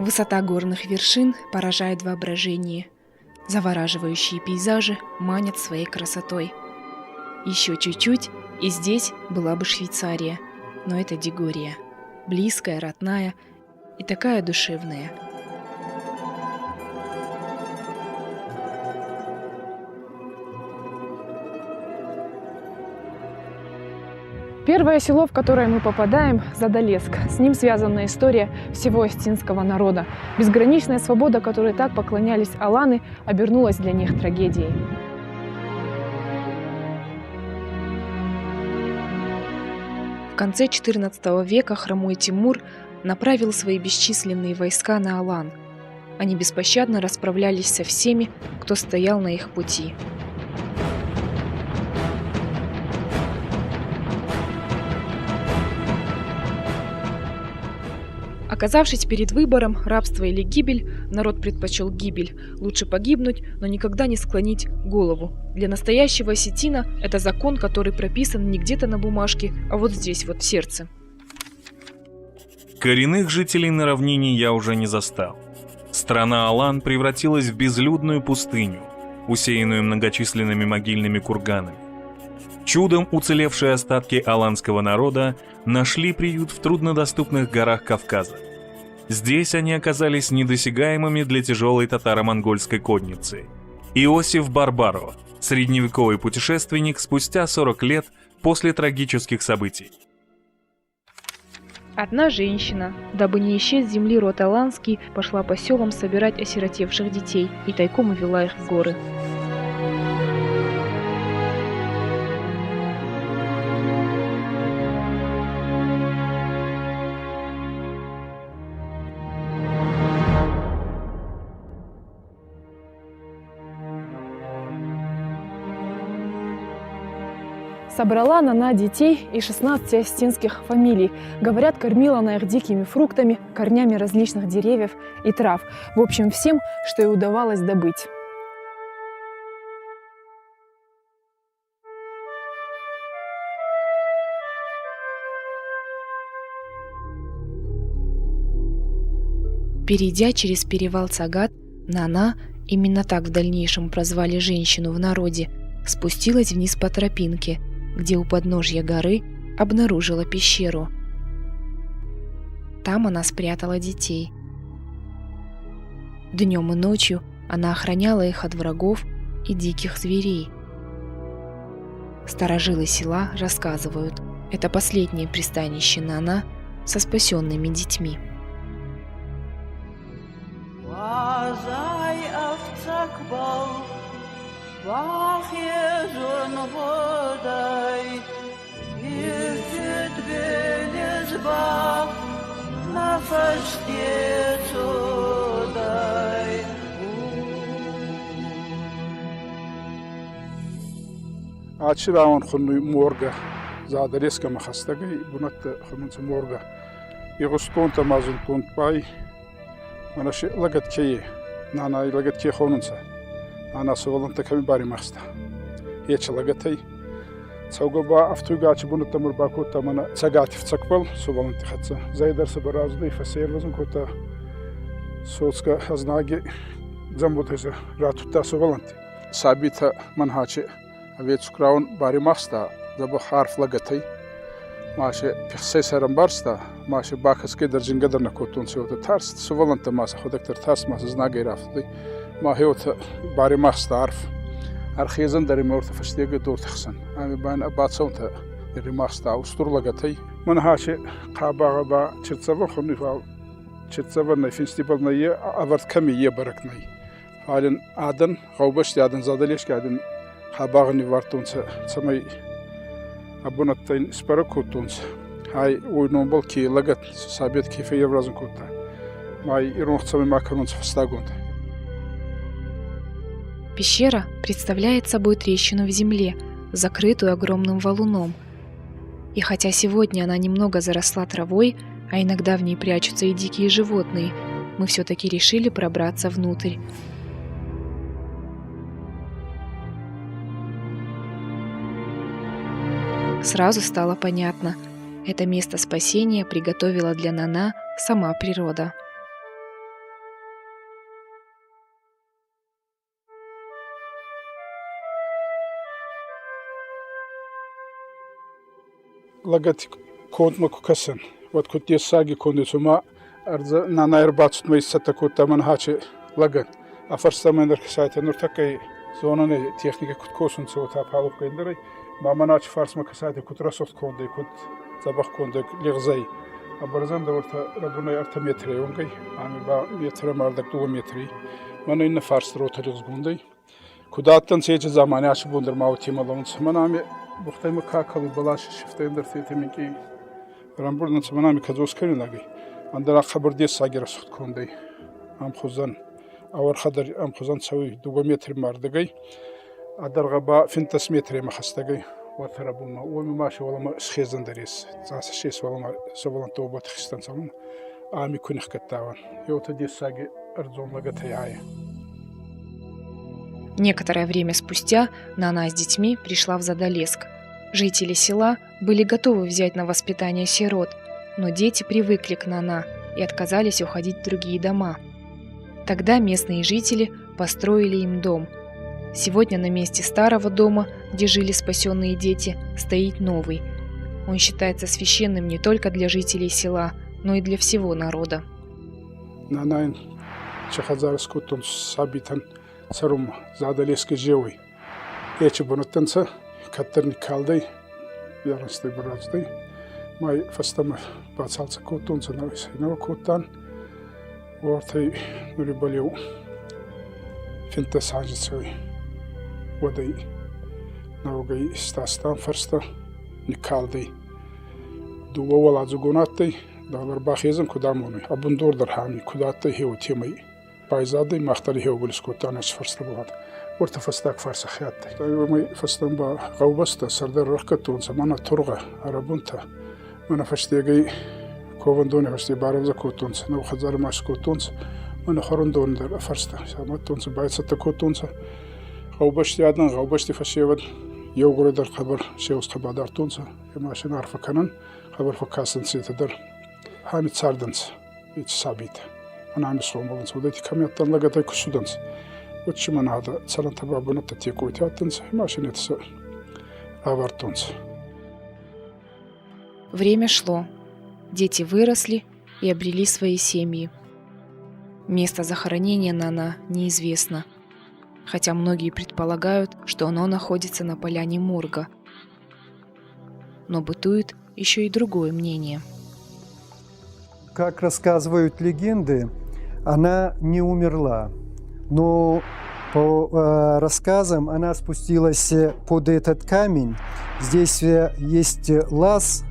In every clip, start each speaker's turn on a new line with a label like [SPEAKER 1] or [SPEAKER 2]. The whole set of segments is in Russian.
[SPEAKER 1] Высота горных вершин поражает воображение. Завораживающие пейзажи манят своей красотой. Еще чуть-чуть, и здесь была бы Швейцария. Но это Дегория. Близкая, родная и такая душевная.
[SPEAKER 2] Первое село, в которое мы попадаем – Задолеск. С ним связана история всего остинского народа. Безграничная свобода, которой так поклонялись аланы, обернулась для них трагедией.
[SPEAKER 1] В конце XIV века хромой Тимур направил свои бесчисленные войска на Алан. Они беспощадно расправлялись со всеми, кто стоял на их пути. Оказавшись перед выбором, рабство или гибель, народ предпочел гибель. Лучше погибнуть, но никогда не склонить голову. Для настоящего осетина это закон, который прописан не где-то на бумажке, а вот здесь, вот в сердце.
[SPEAKER 3] Коренных жителей на равнине я уже не застал. Страна Алан превратилась в безлюдную пустыню, усеянную многочисленными могильными курганами. Чудом уцелевшие остатки аланского народа нашли приют в труднодоступных горах Кавказа. Здесь они оказались недосягаемыми для тяжелой татаро-монгольской конницы. Иосиф Барбаро, средневековый путешественник спустя 40 лет после трагических событий.
[SPEAKER 1] Одна женщина, дабы не исчез с земли род аланский, пошла по селам собирать осиротевших детей и тайком увела их в горы.
[SPEAKER 2] Собрала Нана детей и 16 остинских фамилий. Говорят, кормила она их дикими фруктами, корнями различных деревьев и трав. В общем, всем, что ей удавалось добыть.
[SPEAKER 1] Перейдя через перевал Цагат, Нана, именно так в дальнейшем прозвали женщину в народе, спустилась вниз по тропинке, где у подножья горы обнаружила пещеру. Там она спрятала детей. Днем и ночью она охраняла их от врагов и диких зверей. Старожилы села рассказывают, это последнее пристанище Нана со спасенными детьми.
[SPEAKER 4] Ачираун хунну морга Задолеска махастагай бунат хунунца морга игустонта мазун тунпай манаши лагат кие нана лагат кие хунунца ана суваланта ками бари махста еч лагатай цаугаба автугач бунат мурбаку тамана цагати вцаквал суваланта хатса зайдар сабаразды фасерлазун кота соцка азнаги замбутеса ратута суваланти сабита манхачи Авет скраун бари маста, заба харф лагатай, маше пихсесарам барста, маше бахаске дарджингадр на котун сеота тарст, суваланта маса ходактар тарст маса знагай рафты, махеота бари маста арф, архизан дари морта фаштега дортхсан, ами бан абатсаунта дари маста устур лагатай, манхаше қабаға ба чирцава хунифал, чирцава на финстибал на е аварт ками е баракнай, фален адан ғаубаш ядан задалеш каден Хабагни вартунца самай абунаттайн спаракутунца хай уйномбал ки лагат сабет кифе евразен кута май ирунцами макронца фстагунд.
[SPEAKER 1] Пещера представляет собой трещину в земле, закрытую огромным валуном. И хотя сегодня она немного заросла травой, а иногда в ней прячутся и дикие животные, мы все-таки решили пробраться внутрь. Сразу стало понятно, это место спасения приготовила для Нана сама природа.
[SPEAKER 4] лагат контма кукасан. Вот кут дес саги кондисума арза на наербацут мейсата кутта манхачи лагат. А фарстамендер ксайта нуртакай зонаны техника кут косун цота палуп кендерай. Маманач фарсма ксайта кут расохт конды кут забах конды лигзай. А барзан даварта радунай арта метрей онгай. Ами ба метра мардак 2 метри. Мана инна фарс рота лигзгундай. Кудаттан сече заманы ачы бундыр маутималаунс. Мана ами бухтайма какалы балаш шифтендер тетемики. Рамбурдан цманами казоскарин аги. Андара хабар дес саги расохт кондай. Ам хузан авар хадар ам хузан цави 2 метри мардагай. Адарга ба финтас метри махастагай. وتربونا وماشي والله ما سخيزن دريس زاس شيس والله ما سبلان توبة خستان سالون عامي كون خكتاوان يوتدي ساقي أرزون لقتها عاية.
[SPEAKER 1] Некоторое время спустя Нана с детьми пришла в Задолеск. Жители села были готовы взять на воспитание сирот, но дети привыкли к Нана и отказались уходить в другие дома. Тогда местные жители построили им дом. Сегодня на месте старого дома, где жили спасенные дети, стоит новый. Он считается священным не только для жителей села, но и для всего народа.
[SPEAKER 4] Нанайн чахазарскутун сабитан царум Задолески живой. Эчи бунуттанса каттерни калдай ярастай браздай. Май фастама бацалца кутунса нависайнава куттан. Ортай нурибалеу финтасажицой. Водай навгай стастан фарста никалдай. Дула вала зугунаттай далар бахезам кудамуны. Абундор дархами кудаттай хеу темай. Пайзадай махтали хеу булискутанаш фарста булат. Орта фастак фарса хяттай. Май фастан ба гавбаста сардар рахкатунса мана турга арабунта. Мана фаштегай ковандони фаште баравза кутунса. Нав хазар маш кутунса. Мана хорундон дар фарста. Саматунса байцата кутунса. غوبشتي عدنا غوبشتي فشيود يوغر در خبر شيوس خبادار تونسا ماشين عارفه كنن خبر فكاسن سيتدر هاني تساردنس يتسابيت انا عم صومبلنس وديتي كم يطن لقطه كسودنس وتش من هذا سلام تبع بنت تيكو تاتنس ماشين يتس авартунс.
[SPEAKER 1] Время шло. Дети выросли и обрели свои семьи. Место захоронения Нана неизвестно, хотя многие предполагают, что оно находится на поляне морга. Но бытует еще и другое мнение.
[SPEAKER 5] Как рассказывают легенды, она не умерла, но по рассказам она спустилась под этот камень. Здесь есть лаз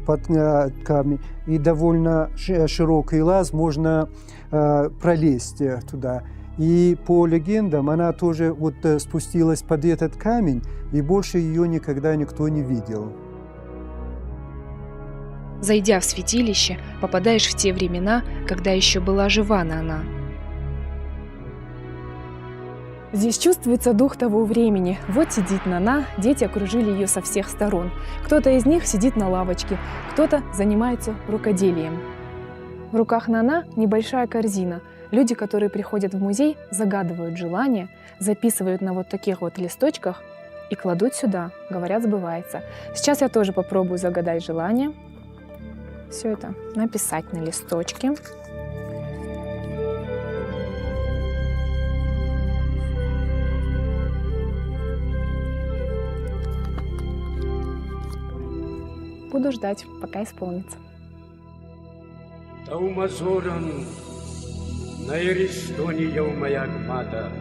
[SPEAKER 5] под камень, и довольно широкий лаз, можно пролезть туда. И по легендам она тоже вот спустилась под этот камень, и больше ее никогда никто не видел.
[SPEAKER 1] Зайдя в святилище, попадаешь в те времена, когда еще была жива Нана.
[SPEAKER 2] Здесь чувствуется дух того времени. Вот сидит Нана, дети окружили ее со всех сторон. Кто-то из них сидит на лавочке, кто-то занимается рукоделием. В руках Нана небольшая корзина. Люди, которые приходят в музей, загадывают желания, записывают на вот таких вот листочках и кладут сюда. Говорят, сбывается. Сейчас я тоже попробую загадать желание. Все это написать на листочке. Буду ждать, пока исполнится.
[SPEAKER 6] Таумазоран, наиристони яумаягмада.